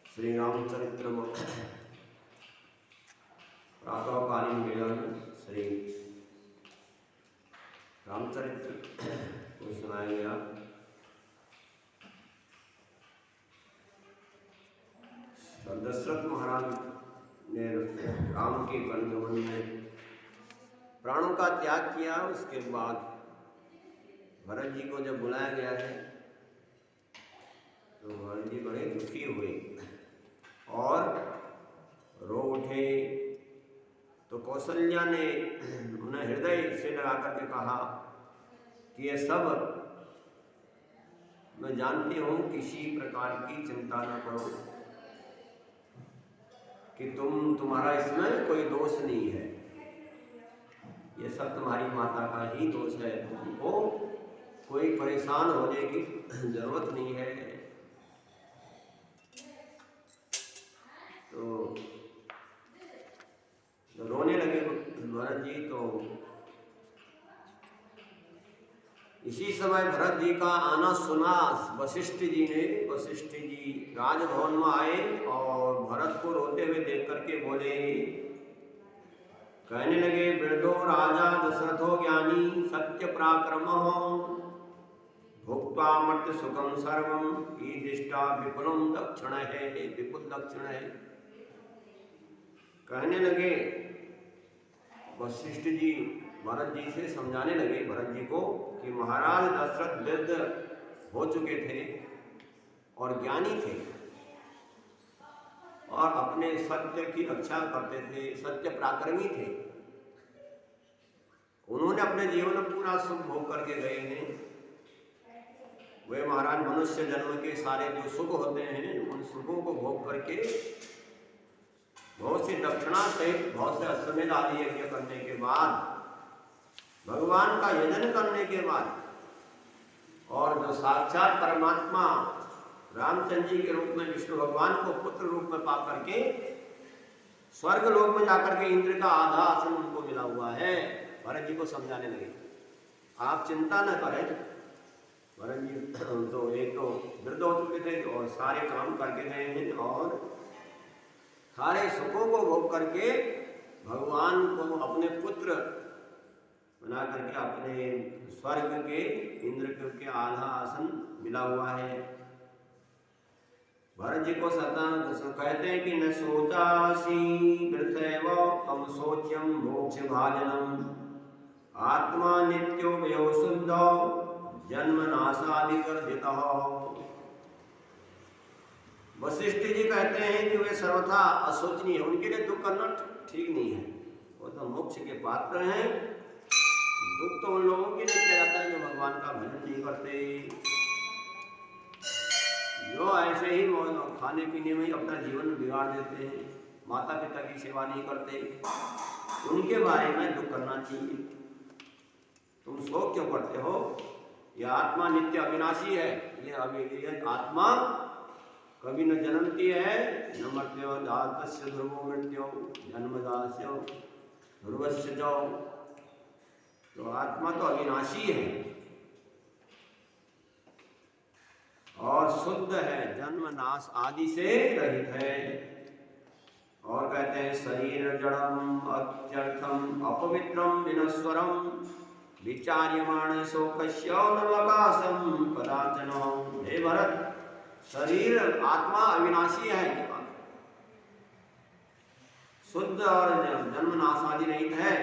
श्री रामचरित्र प्रातःकालीन वेला में श्री रामचरित्र को सुनाया गया। दशरथ महाराज ने राम के परिगमन में प्राणों का त्याग किया। उसके बाद भरत जी को जब बुलाया गया है तो भरत जी बड़े दुखी हुए और रो उठे। तो कौशल्या ने उन्हें हृदय से लगा करके कहा कि ये सब मैं जानती हूँ, किसी प्रकार की चिंता न करो, कि तुम्हारा इसमें कोई दोष नहीं है, ये सब तुम्हारी माता का ही दोष है, तुमको कोई परेशान होने की जरूरत नहीं है। तो रोने लगे भरत जी। तो इसी समय भरत जी का आना सुना वशिष्ठ जी ने। वशिष्ठ जी राजभवन में आए और भरत को रोते हुए देख करके बोले, कहने लगे, वृद्धो राजा दशरथो ज्ञानी सत्य पराक्रम भुक्त्वा मर्त्य सुखम सर्वम ईदृष्टा विपुलम दक्षिण है, विपुल दक्षिण है। कहने लगे वशिष्ठ जी भरत जी से समझाने लगे भरत जी को कि महाराज दशरथ वृद्ध हो चुके थे और ज्ञानी थे और अपने सत्य की रक्षा करते थे, सत्य पराक्रमी थे। उन्होंने अपने जीवन में पूरा सुख भोग करके गए हैं। वे महाराज मनुष्य जन्म के सारे जो सुख होते हैं उन सुखों को भोग करके बहुत सी दक्षिणा सहित बहुत से अश्वमेध आदि यज्ञ करने के बाद, भगवान का यजन करने के बाद, और जो साक्षात परमात्मा रामचंद्र जी के रूप में विष्णु भगवान को पुत्र रूप में पा करके स्वर्ग लोक में जाकर के इंद्र का आधा आसन उनको मिला हुआ है। भरत जी को समझाने लगे, आप चिंता न करें। भरत जी तो एक तो वृद्ध हो चुके थे और सारे काम करके गए हैं और सारे सुखों को भोग करके भगवान को अपने पुत्र बना करके अपने स्वर्ग के इंद्र के आधा आसन मिला हुआ है। भरत जी को कहते हैं कि न सोचासी वृथैव तम सोच्यम मोक्ष भाजनम आत्मा नित्यो वयो शुद्धो जन्म नाशादिवर्जित। वशिष्ठ जी कहते हैं कि वे सर्वथा असोचनीय है, उनके लिए दुख करना ठीक नहीं है। वो तो मोक्ष के पात्र हैं। दुख तो उन लोगों के लिए किया जाता है जो भगवान का भजन नहीं करते, जो ऐसे ही खाने पीने में अपना जीवन बिगाड़ देते हैं, माता पिता की सेवा नहीं करते, उनके बारे में दुख करना चाहिए। तुम शोक क्यों करते हो? यह आत्मा नित्य अविनाशी है। ये आत्मा कभी न जन्मती है न मृत्यो जातस्य ध्रुवो मृत्यो जन्मदास्य ध्रुवस्य च। तो आत्मा तो अविनाशी है और शुद्ध है, जन्म नाश आदि से रहित है। और कहते हैं शरीर जड़म अत्यर्थम अपवित्रम विनस्वरम विचार्यमाण शोकस्य नवकाशम कदाचन। हे भरत, शरीर आत्मा अविनाशी है, शुद्ध और जन्म नाश आदि रहित है,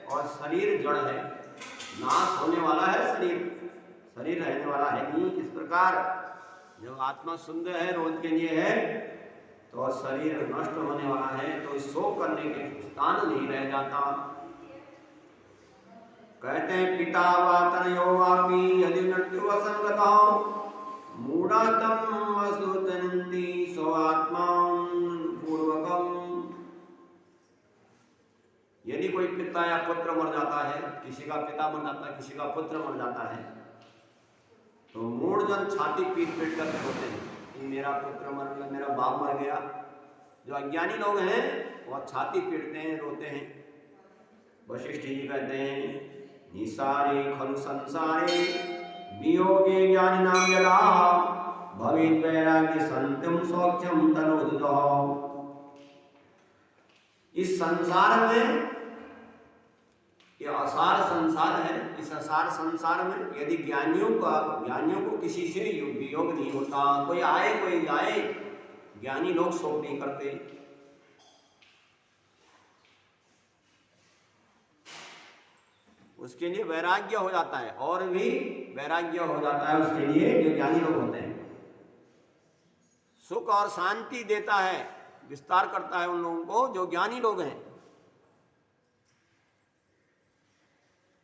और शरीर जड़ है, नाश होने वाला है शरीर, शरीर रहने वाला है नहीं। इस प्रकार जब आत्मा शुद्ध है, रोज के लिए है, तो शरीर नष्ट होने वाला है, तो शोक करने के स्थान नहीं रह जाता। कहते हैं पिता वा तनयो वापि यदि मृत्यु असंगता मूढ़तम वसुतनन्ति स्वात्मा पूर्वकम। यदि कोई पिता या पुत्र मर जाता है, किसी का पिता मर जाता है, किसी का पुत्र मर जाता है, तो मूढ़ जन छाती पीट पीट कर रोते हैं कि मेरा पुत्र मर गया, मेरा बाप मर गया। जो अज्ञानी लोग हैं वह छाती पीटते हैं, रोते हैं। वशिष्ठ जी कहते हैं निसारे खलु संसारे वियोगे ज्ञानिनां यदा भवेत् वैराग्य संत्यं सौख्यं तनोदुः। इस संसार में, ये असार संसार है, इस असार संसार में यदि ज्ञानियों को किसी से वियोग नहीं होता, कोई आए कोई जाए, ज्ञानी लोग शोक नहीं करते। उसके लिए वैराग्य हो जाता है, और भी वैराग्य हो जाता है उसके लिए, जो ज्ञानी लोग होते हैं। सुख और शांति देता है, विस्तार करता है उन लोगों को जो ज्ञानी लोग हैं।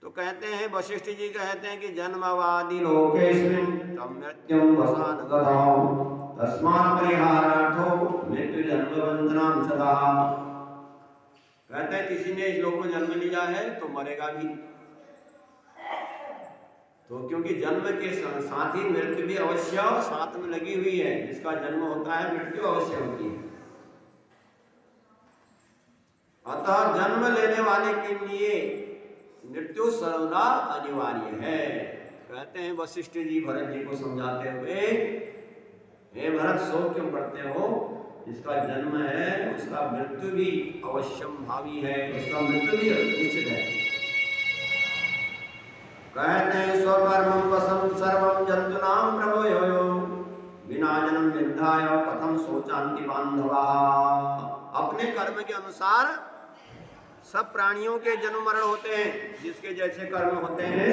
तो कहते हैं, वशिष्ठ जी कहते हैं कि जन्मवादी लोकेस्मिन् मृत्युं वसान गतां तस्मात् परिहारार्थो मृत्यु जन्म बंधनं सदा। कहते हैं किसी ने इस लोक में जन्म लिया है तो मरेगा भी, तो क्योंकि जन्म के साथ ही मृत्यु भी अवश्य साथ में लगी हुई है। जिसका जन्म होता है मृत्यु अवश्य होती है। अतः जन्म लेने वाले के लिए मृत्यु सर्वदा अनिवार्य है। कहते हैं वशिष्ठ जी भरत जी को समझाते हुए, हे भरत शोक क्यों करते हो, जिसका जन्म है उसका मृत्यु भी अवश्यम भावी है, उसका मृत्यु भी निश्चित है। कहते हैं स्वकर्मं वसं सर्वं जन्तूनां प्रभवो विना जन्म विद्धाय कथं शोचान्ति बान्धवाः। अपने कर्म के अनुसार सब प्राणियों के जन्म मरण होते हैं, जिसके जैसे कर्म होते हैं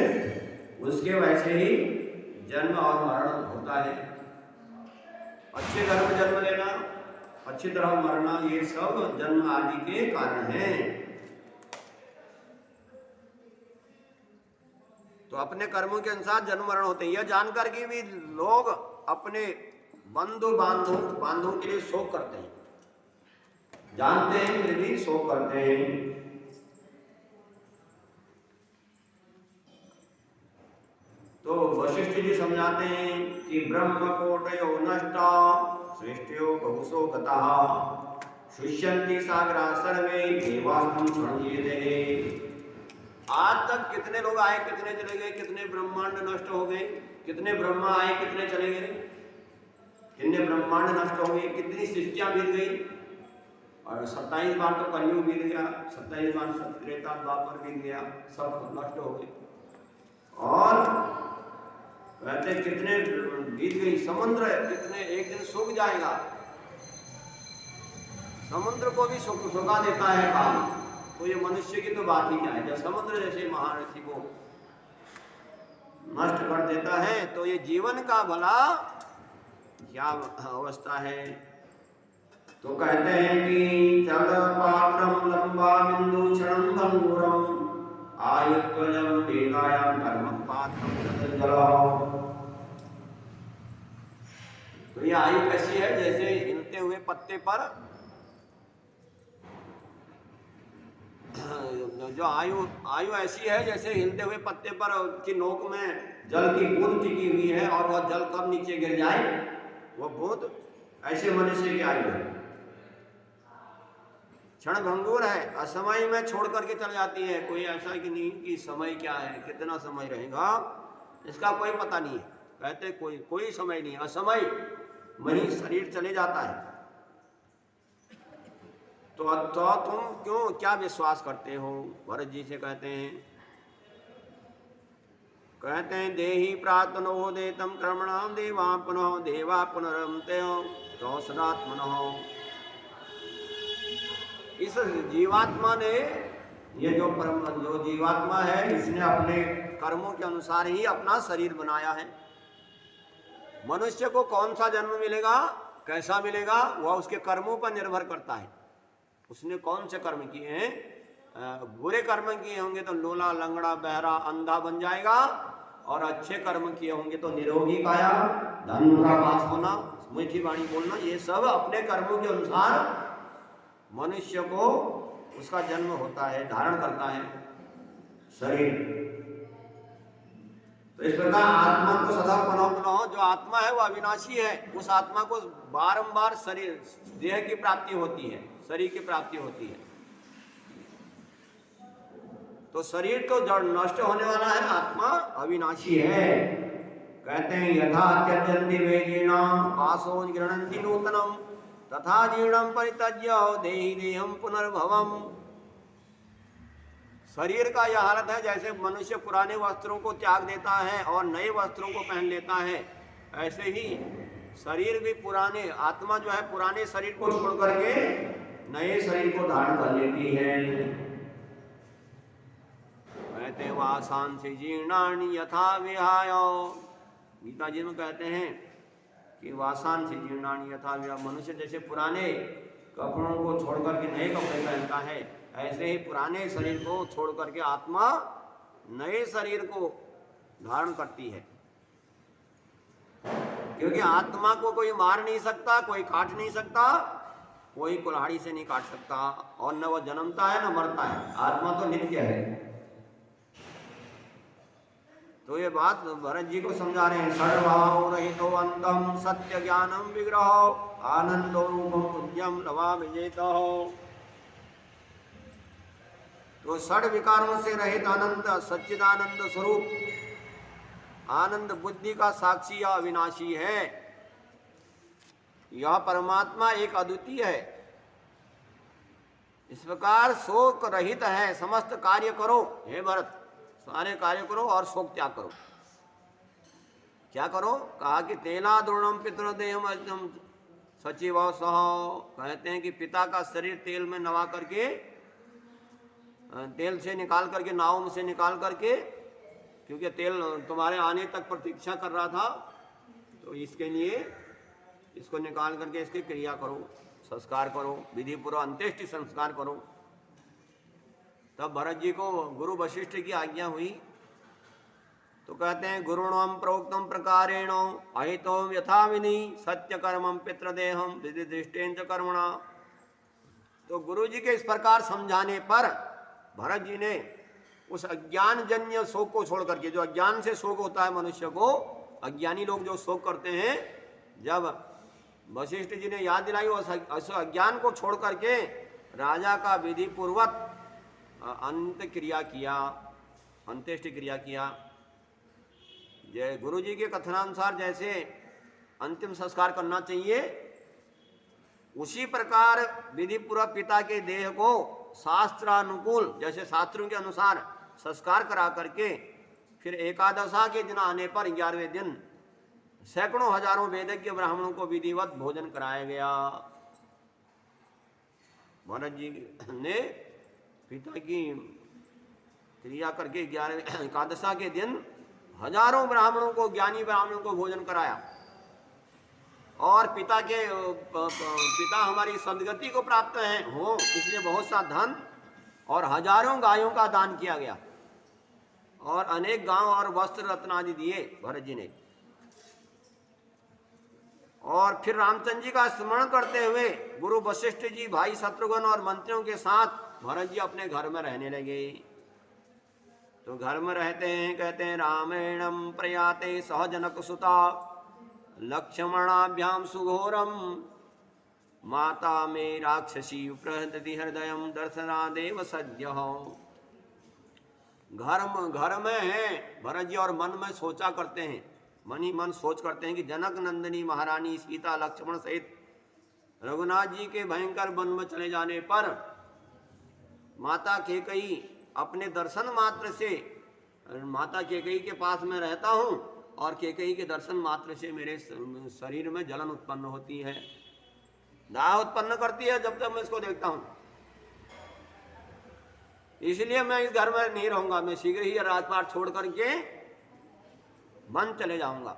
उसके वैसे ही जन्म और मरण होता है। अच्छे घर में जन्म लेना, अच्छी तरह मरना, ये सब जन्म आदि के कारण हैं। तो अपने कर्मों के अनुसार जन्म मरण होते हैं। यह जानकर के भी लोग अपने बंधु बांधों के लिए शोक करते हैं, जानते हैं फिर भी शोक करते हैं। तो वशिष्ठ जी समझाते हैं कि ब्रह्म कोटयो नष्टा सृष्टियो बहुसो गतः शुष्यन्ति सागरा सर्वे देवास्तम क्षणयेते। आज तक कितने लोग आए, कितने चले गए, कितने ब्रह्मांड नष्ट हो गए, कितने ब्रह्मा आए, कितने चले गए, कितने ब्रह्मांड नष्ट हो गए, कितनी सृष्टियां बीत गई। और 27 बार तो कलयुग बीत गया, 27 बार त्रेता द्वापर बीत गया, सब नष्ट हो गए। और कहते कितने बीत गई, समुद्र कितने एक दिन सूख जाएगा, समुद्र को भी सुखा देता है काल। तो ये मनुष्य की तो बात ही क्या है, जब समुद्र जैसे महारथी को नष्ट कर देता है, तो ये जीवन का भला क्या अवस्था है। तो कहते हैं कि चल पात्रम लंबा बिंदु क्षणं भंगुरम आयुत्वजम वेगायाम कर्म पात्रम जल। तो ये आयु कैसी है, जैसे हिलते हुए पत्ते पर जो आयु ऐसी है जैसे हिलते हुए पत्ते पर की नोक में जल की बूंद टिकी हुई है, और वह जल कब नीचे गिर जाए वह बूंद, ऐसे मनुष्य की आयु है। क्षण भंगुर है, असमय में छोड़ करके चल जाती है। कोई ऐसा कि नहीं कि समय क्या है, कितना समय रहेगा, इसका कोई पता नहीं है। कहते कोई समय नहीं, असमय में ही शरीर चले जाता है। तो तुम क्यों क्या विश्वास करते हो, भरत जी से कहते हैं देहि प्रातनो देतम कर्मणाम देवा पुनः देवा पुनरमते दौसरात्मनः। इस जीवात्मा ने, ये जो जीवात्मा है, इसने अपने कर्मों के अनुसार ही अपना शरीर बनाया है। मनुष्य को कौन सा जन्म मिलेगा, कैसा मिलेगा, वह उसके कर्मों पर निर्भर करता है। उसने कौन से कर्म किए हैं, बुरे कर्म किए होंगे तो लोला, लंगड़ा, बहरा, अंधा बन जाएगा, और अच्छे कर्म किए होंगे तो निरोगी काया, धन का पास होना, मीठी वाणी बोलना, ये सब अपने कर्मों के अनुसार मनुष्य को उसका जन्म होता है, धारण करता है शरीर। तो इस प्रकार आत्मा को सदा पुनः, जो आत्मा है वो अविनाशी है, उस आत्मा को बारंबार शरीर, देह की प्राप्ति होती है, शरीर की प्राप्ति होती है। तो शरीर तो जड़ नष्ट होने वाला है, आत्मा अविनाशी है। कहते हैं यथा अत्यंति वेगीणा पासो गृह्णन्ति नूतनम तथा जीर्णम परित्यज्य देहि देहम पुनर्भवम। शरीर का यह हालत है जैसे मनुष्य पुराने वस्त्रों को त्याग देता है और नए वस्त्रों को पहन लेता है, ऐसे ही शरीर भी पुराने, आत्मा जो है पुराने शरीर को छोड़ करके नए शरीर को धारण कर लेती है। कहते वासांसि जीर्णानि यथा विहाय, गीता जी में कहते हैं कि वासांसि जीर्णानि यथा विहाय, मनुष्य जैसे पुराने कपड़ों को छोड़ करके नए कपड़े पहनता है, ऐसे ही पुराने शरीर को छोड़ करके आत्मा नए शरीर को धारण करती है। क्योंकि आत्मा को कोई मार नहीं सकता, कोई काट नहीं सकता, कोई कुल्हाड़ी से नहीं काट सकता, और न वह जन्मता है न मरता है, आत्मा तो नित्य है। तो ये बात भरत जी को समझा रहे हैं। सर्वभाव रहितो अंतम सत्य ज्ञानम विग्रह आनंदो रूपम पूज्यम लवा विजेता। तो षड विकारों से रहित अनंत सच्चिदानंद स्वरूप आनंद बुद्धि का साक्षी या अविनाशी है। यह परमात्मा एक अद्वितीय है। इस प्रकार शोक रहित है। समस्त कार्य करो हे भरत, सारे कार्य करो और शोक त्याग करो। क्या करो? कहा कि तेला द्रोणम पितृदेहम अजम सचिव सह। कहते हैं कि पिता का शरीर तेल में नवा करके, तेल से निकाल करके, नाव से निकाल करके, क्योंकि तेल तुम्हारे आने तक प्रतीक्षा कर रहा था, तो इसके लिए इसको निकाल करके इसकी क्रिया करो, संस्कार करो, विधि पूर्वक अंत्येष्टि संस्कार करो। तब भरत जी को गुरु वशिष्ठ की आज्ञा हुई। तो कहते हैं गुरुणम प्रोक्तम प्रकारेण अहितो यथा विनि सत्य कर्मम पितृदेहम विधि दृष्टेन च कर्मणा। तो गुरु जी के इस प्रकार समझाने पर भरत जी ने उस अज्ञान जन्य शोक को छोड़ करके, जो अज्ञान से शोक होता है मनुष्य को, अज्ञानी लोग जो शोक करते हैं, जब वशिष्ठ जी ने याद दिलाई, उस अज्ञान को छोड़ करके राजा का विधि पूर्वक अंत क्रिया किया, अंत्येष्टि क्रिया किया। जय गुरु जी के कथनानुसार जैसे अंतिम संस्कार करना चाहिए, उसी प्रकार विधि पूर्वक पिता के देह को शास्त्रानुकूल, जैसे शास्त्रों के अनुसार संस्कार करा करके, फिर एकादशा के दिन आने पर 11वें दिन सैकड़ों हजारों वेदज्ञ ब्राह्मणों को विधिवत भोजन कराया गया। भरत जी ने पिता की क्रिया करके 11वें एकादशा के दिन हजारों ब्राह्मणों को, ज्ञानी ब्राह्मणों को भोजन कराया। और पिता हमारी सदगति को प्राप्त हो, इसलिए बहुत सा धन और हजारों गायों का दान किया गया, और अनेक गांव और वस्त्र रत्न आदि दिए भरत जी ने। और फिर रामचंद्र जी का स्मरण करते हुए गुरु वशिष्ठ जी, भाई शत्रुघ्न और मंत्रियों के साथ भरत जी अपने घर में रहने लगे। तो घर में रहते हैं, कहते हैं रामेणम प्रयाते सहजनक सुता लक्ष्मणाभ्याम सुघोरम माता में राक्षसी प्रहृदति हृदयम दर्शनादेव सद्य। घर में है भरत जी और मन में सोचा करते हैं, मन ही मन सोच करते हैं कि जनक नंदिनी महारानी सीता लक्ष्मण सहित रघुनाथ जी के भयंकर वन में चले जाने पर माता कैकेयी अपने दर्शन मात्र से, माता कैकेयी के पास में रहता हूँ और कैकेयी के दर्शन मात्र से मेरे शरीर में जलन उत्पन्न होती है, दाह उत्पन्न करती है जब तक मैं इसको देखता हूँ। इसलिए मैं इस घर में नहीं रहूंगा, मैं शीघ्र ही राजपाट छोड़ करके वन चले जाऊंगा।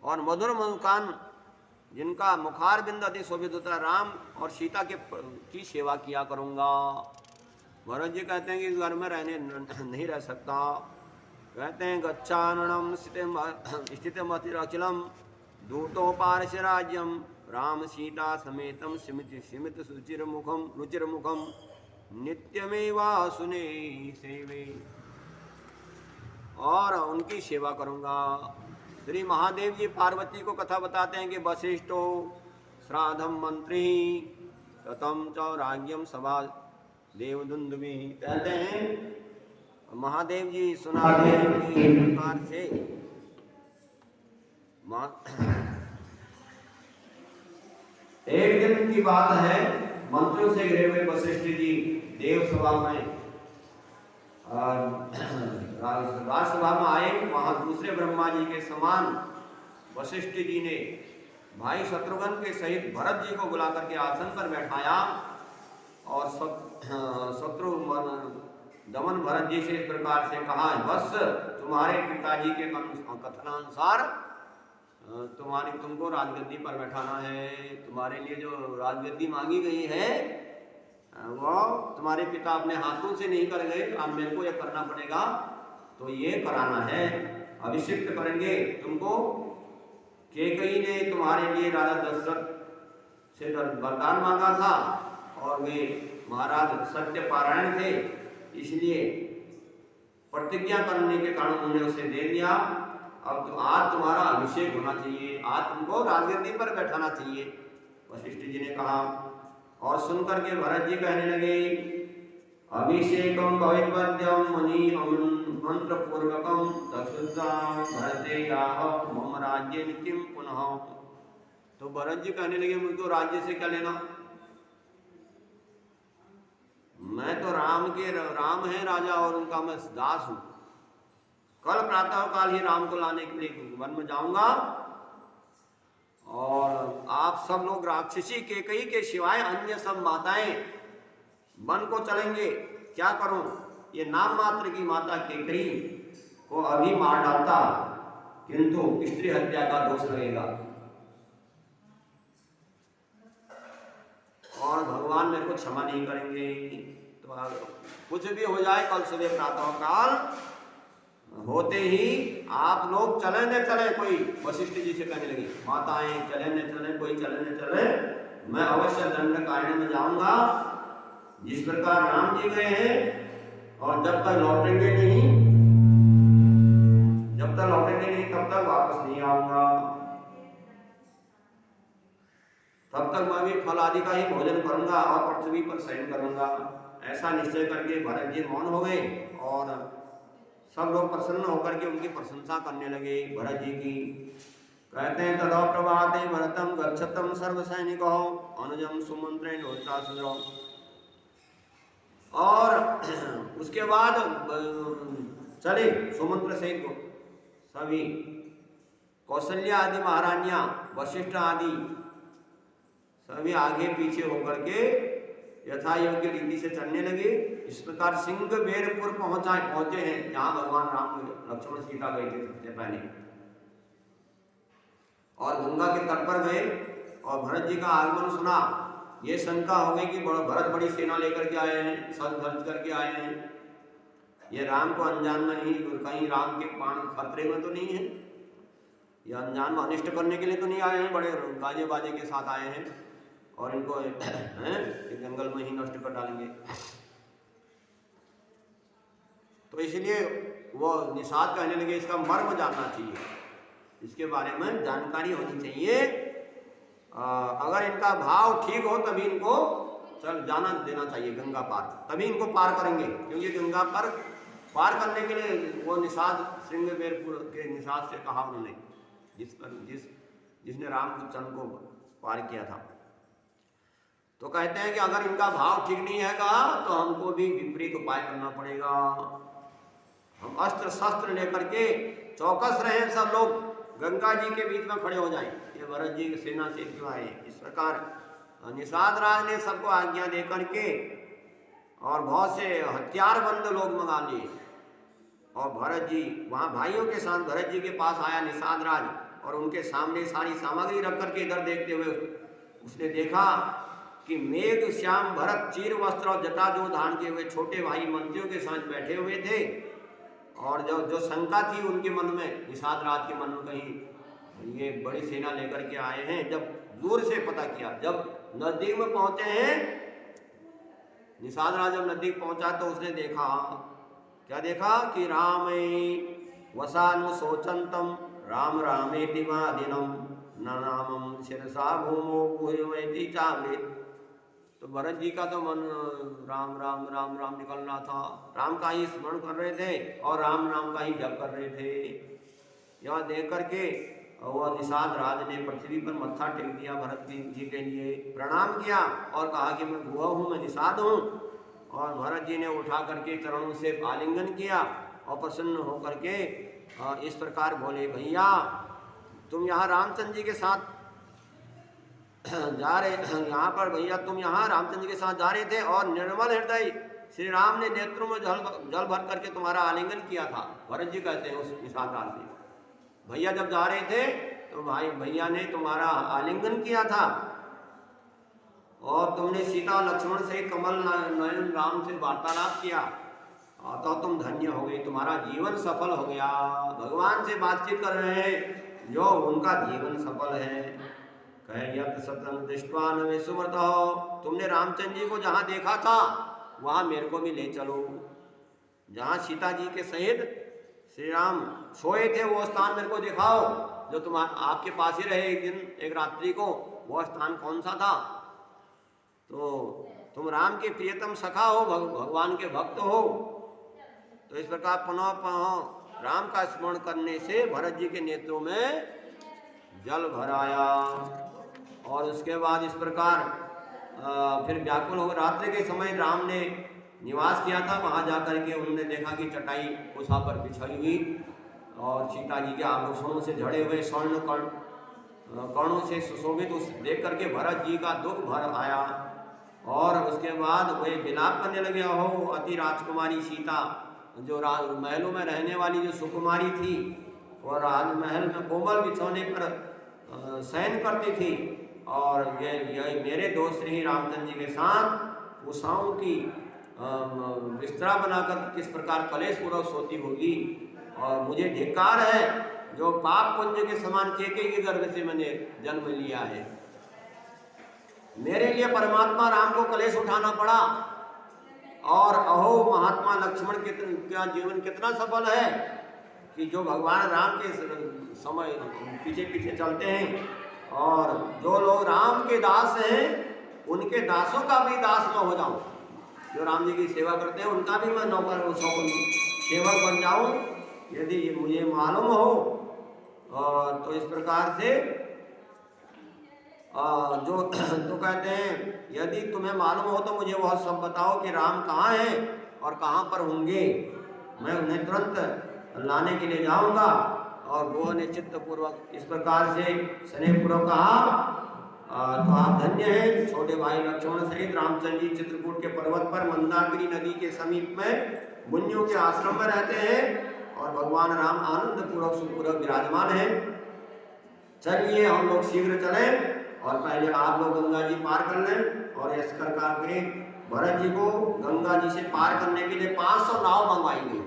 और मधुर मुस्कान जिनका मुखार बिंद अति शोभित होता है, राम और सीता की सेवा किया करूंगा। भरत जी कहते हैं कि इस घर में रहने नहीं रह सकता। कहते हैं गच्छाननम स्थितमतिरखिलम दूतोपार्श्व राज्यम राम सीता समेतम सिमित रुचिरमुखम नित्यमेवा सुने सेवे। और उनकी सेवा करूंगा। श्री महादेव जी पार्वती को कथा बताते हैं कि वशिष्ठो श्राद्धम मंत्री ततम च राज्यम सभा देवदुंदुभि। कहते हैं महादेव जी सुनाते हैं कि इस प्रकार से एक दिन की बात है, मंत्रियों से घिरे हुए वशिष्ठ जी देव सभा में राजसभा में आए। वहां दूसरे ब्रह्मा जी के समान वशिष्ठ जी ने भाई शत्रुघ्न के सहित भरत जी को बुला करके आसन पर बैठाया और शत्रु दमन भरत जी से इस प्रकार से कहा, बस तुम्हारे पिताजी के कथनानुसार तुमको राजगद्दी पर बैठाना है। तुम्हारे लिए जो राजगद्दी मांगी गई है वो तुम्हारे पिता अपने हाथों से नहीं कर गए, अब मेरे को यह करना पड़ेगा, तो ये कराना है। अभिषिक्त करेंगे तुमको। कैकेयी ने तुम्हारे लिए राजा दशरथ से वरदान मांगा था और वे महाराज सत्यपारायण थे, इसलिए प्रतिज्ञा करने के कारण उन्होंने उसे दे दिया। अब तो आज तुम्हारा अभिषेक होना चाहिए, आज तुमको राजगद्दी पर बैठाना चाहिए। वशिष्ठ जी ने कहा और सुनकर के भरत जी कहने लगे, अभिषेकम भवितव्यम मुनि मंत्र पूर्वकम तत्सुद्धां भरते याह मम राज्य नित्यम पुनः। तो भरत जी कहने लगे, मुझको राज्य से क्या लेना, मैं तो राम है राजा और उनका मैं दास हूं। कल प्रातः काल ही राम को लाने के लिए वन में जाऊंगा और आप सब लोग राक्षसी कैकेयी के सिवाय अन्य सब माताएं वन को चलेंगे। क्या करूं, ये नाम मात्र की माता कैकेयी को अभी मार डालता, किंतु स्त्री हत्या का दोष लगेगा और भगवान मेरे को क्षमा नहीं करेंगे। तो कुछ भी हो जाए, कल सुबह प्रातः काल होते ही आप लोग चले न चले। कोई वशिष्ठ जी से कहने लगी, माताएं चले न चले, कोई चले न चले, मैं अवश्य दंडकारण्य में जाऊंगा जिस प्रकार राम जी गए हैं। और जब तक लौटेंगे नहीं तब तक वापस नहीं आऊंगा। तब तक मैं भी फल आदि का ही भोजन करूंगा और पृथ्वी पर शयन करूंगा। ऐसा निश्चय करके भरत जी मौन हो गए और सब लोग प्रसन्न होकर के उनकी प्रशंसा करने लगे भरत जी की। कहते हैं तदा प्रभाते भरतम गच्छतम सर्व सैनिको अनुजम सुमंत्रेण होतासुरो। और उसके बाद चले सुमंत्र सहित सभी कौशल्या आदि महारानियां, वशिष्ठ आदि सभी आगे पीछे होकर के यथा योग्य रीति से चलने लगे। इस प्रकार सिंहबेरपुर पहुंचे हैं, जहां भगवान राम लक्ष्मण सीता गए थे सबसे पहले। और गंगा के तट पर गए और भरत जी का आगमन सुना। ये शंका हो गई कि भरत बड़ी सेना लेकर के आए हैं, सज धज करके आए हैं, ये राम को अनजान में नहीं, कहीं राम के प्राण खतरे में तो नहीं है, ये अनजान में अनिष्ट करने के लिए तो नहीं आए हैं, बड़े गाजे बाजे के साथ आए हैं और इनको जंगल में ही नष्ट कर डालेंगे। तो इसलिए वो निषाद कहने लगे, इसका मर्म जानना चाहिए, इसके बारे में जानकारी होनी चाहिए। अगर इनका भाव ठीक हो तभी इनको चल जाना देना चाहिए गंगा पार, तभी इनको पार करेंगे। क्योंकि गंगा पर पार करने के लिए वो निषाद सिंहबेरपुर के निषाद से कहा उन्होंने, जिसने रामचंद्र को पार किया था। तो कहते हैं कि अगर इनका भाव ठीक नहीं है तो हमको भी विपरीत उपाय करना पड़ेगा। हम अस्त्र शस्त्र लेकर के चौकस रहे, सब लोग गंगा जी के बीच में खड़े हो जाएं। ये भरत जी की सेना से क्यों आए। इस प्रकार निषाद राज ने सबको आज्ञा दे करके और बहुत से हथियारबंद लोग मंगा लिए। और भरत जी वहाँ भाइयों के साथ भरत जी के पास आया निषाद राज, और उनके सामने सारी सामग्री रख करके इधर देखते हुए उसने देखा कि मेघ श्याम भरत चीर वस्त्र और जटा जो धारण किए हुए छोटे भाई मंत्रियों के साथ बैठे हुए थे। और जो शंका थी उनके मन में, निषाद राज के मन में, कहीं ये बड़ी सेना लेकर के आए हैं। जब दूर से पता किया, जब नजदीक में पहुंचे हैं, निषाद राज जब नजदीक पहुंचा तो उसने देखा, क्या देखा कि राम वसानुशोचंतम राम रामेति मादिनम न नामम शिरसा भूमो गुह्यमेति चावृत। तो भरत जी का तो मन राम राम राम राम निकल रहा था, राम का ही स्मरण कर रहे थे और राम नाम का ही जप कर रहे थे। यह देख करके वह निषाद राज ने पृथ्वी पर मत्था टेक दिया, भरत जी के लिए प्रणाम किया और कहा कि मैं गुहा हूँ, मैं निषाद हूँ। और भरत जी ने उठा करके चरणों से आलिंगन किया और प्रसन्न होकर के इस प्रकार बोले, भैया तुम यहाँ रामचंद्र जी के साथ जा रहे, यहाँ पर भैया तुम यहाँ रामचंद्र जी के साथ जा रहे थे और निर्मल हृदय श्री राम ने नेत्रों में जल भर करके तुम्हारा आलिंगन किया था। भरत जी कहते हैं उस निषाद राज से, भैया जब जा रहे थे तो भाई भैया ने तुम्हारा आलिंगन किया था और तुमने सीता लक्ष्मण से कमल नयन राम से वार्तालाप किया, तो तुम धन्य हो गए, तुम्हारा जीवन सफल हो गया। भगवान से बातचीत कर रहे हैं जो उनका जीवन सफल है। कहे यत् सतम दृष्ट्वा न सुमृतः, तुमने रामचंद्र जी को जहाँ देखा था वहाँ मेरे को भी ले चलो, जहाँ सीता जी के सहित श्री राम सोए थे वो स्थान मेरे को दिखाओ, जो तुम्हारा आपके पास ही रहे एक दिन एक रात्रि को, वह स्थान कौन सा था। तो तुम राम के प्रियतम सखा हो, भगवान के भक्त हो। तो इस प्रकार पुनः पुनः राम का स्मरण करने से भरत जी के नेत्रों में जल भराया। और उसके बाद इस प्रकार फिर व्याकुल हो, रात्रि के समय राम ने निवास किया था, वहाँ जाकर के उन्होंने देखा कि चटाई उषा पर बिछाई हुई और सीता जी के आभूषणों से जड़े हुए स्वर्ण कर्णों से सुशोभित उस देख करके भरत जी का दुख भर आया। और उसके बाद वे विलाप करने लगे, हो अति राजकुमारी सीता जो महलों में रहने वाली जो सुकुमारी थी, और राजमहल में कोमल बिछौने पर शयन करती थी, और ये मेरे दोस्त श्री रामचंद्र जी के साथ उषाओं की बिस्तरा बनाकर किस प्रकार कलेश पूर्वक सोती होगी। और मुझे धिक्कार है जो पाप पुंज के समान केके के गर्भ से मैंने जन्म लिया है। मेरे लिए परमात्मा राम को कलेश उठाना पड़ा, और अहो महात्मा लक्ष्मण का जीवन कितना सफल है कि जो भगवान राम के समय पीछे पीछे चलते हैं, और जो लोग राम के दास हैं उनके दासों का भी दास न हो जाऊं, जो राम जी की सेवा करते हैं उनका भी मैं नौकर सेवक बन जाऊं, यदि मुझे मालूम हो। तो इस प्रकार से जो तो कहते हैं यदि तुम्हें मालूम हो तो मुझे वह सब बताओ कि राम कहाँ हैं और कहाँ पर होंगे, मैं उन्हें तुरंत लाने के लिए जाऊंगा। और वो ने चित्तपूर्वक इस प्रकार से स्नेहपूर्वक कहा, तो आप धन्य हैं, छोटे भाई लक्ष्मण सहित रामचंद्र जी चित्रकूट के पर्वत पर मंदाकिनी नदी के समीप में मुनियों के आश्रम में रहते हैं, और भगवान राम आनंद पूर्वक सुखपूर्वक विराजमान है। चलिए हम लोग शीघ्र चलें, और पहले आप लोग गंगा जी पार कर लें। और इस प्रकार के भरत जी को गंगा जी से पार करने के लिए 500 नाव मंगवाई गई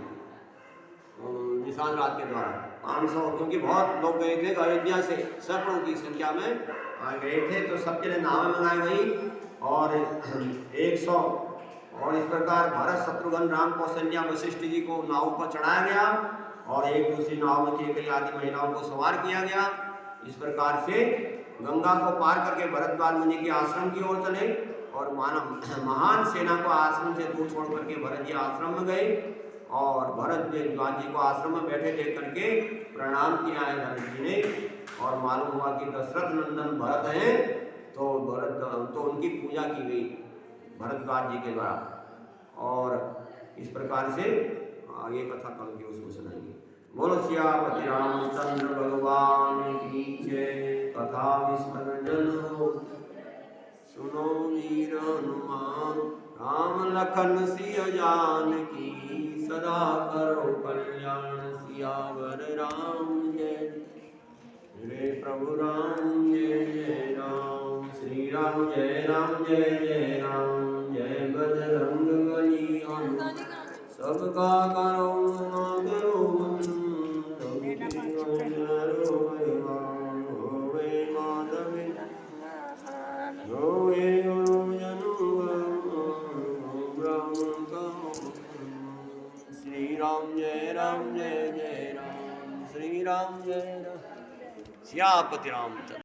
निषाद राज के द्वारा। 500, क्योंकि बहुत लोग गए थे अयोध्या से, सैकड़ों की संख्या में गए थे, तो सबके लिए नावें मंगाई गई। और 100, और इस प्रकार भरत शत्रुघ्न राम कौशल्या वशिष्ठ जी को नाव पर चढ़ाया गया, और एक दूसरी नाव में केकई आदि महिलाओं को सवार किया गया। इस प्रकार से गंगा को पार करके भरद्वाज मुनि के आश्रम की ओर चले, और महान सेना को आश्रम से दूर छोड़ करके भरत जी आश्रम में गए, और भरद्वाज जी को आश्रम में बैठे देख करके प्रणाम किया है भरत जी ने। और मालूम हुआ कि दशरथ नंदन भरत हैं, तो उनकी पूजा की गई भरद्वाज जी के द्वारा। और इस प्रकार से आगे कथा कल के उसको सुनाएंगे। बोलो सियापति रामचंद्र भगवान की जय। कथा विस्मरण सुनो वीर हनुमान राम लखन सिया जानकी सदा करो कल्याण। सियावर रामचंद्र रे प्रभु राम जय जय राम। श्री राम जय राम जय जय राम। जय बजरंग बली हनुमान सबका करो ना करो होवे माधव होवे गुरु जनु ब्रह्म कहो। श्री राम जय राम जय जय राम। श्री राम जय राम। सियापति रामचंद्र।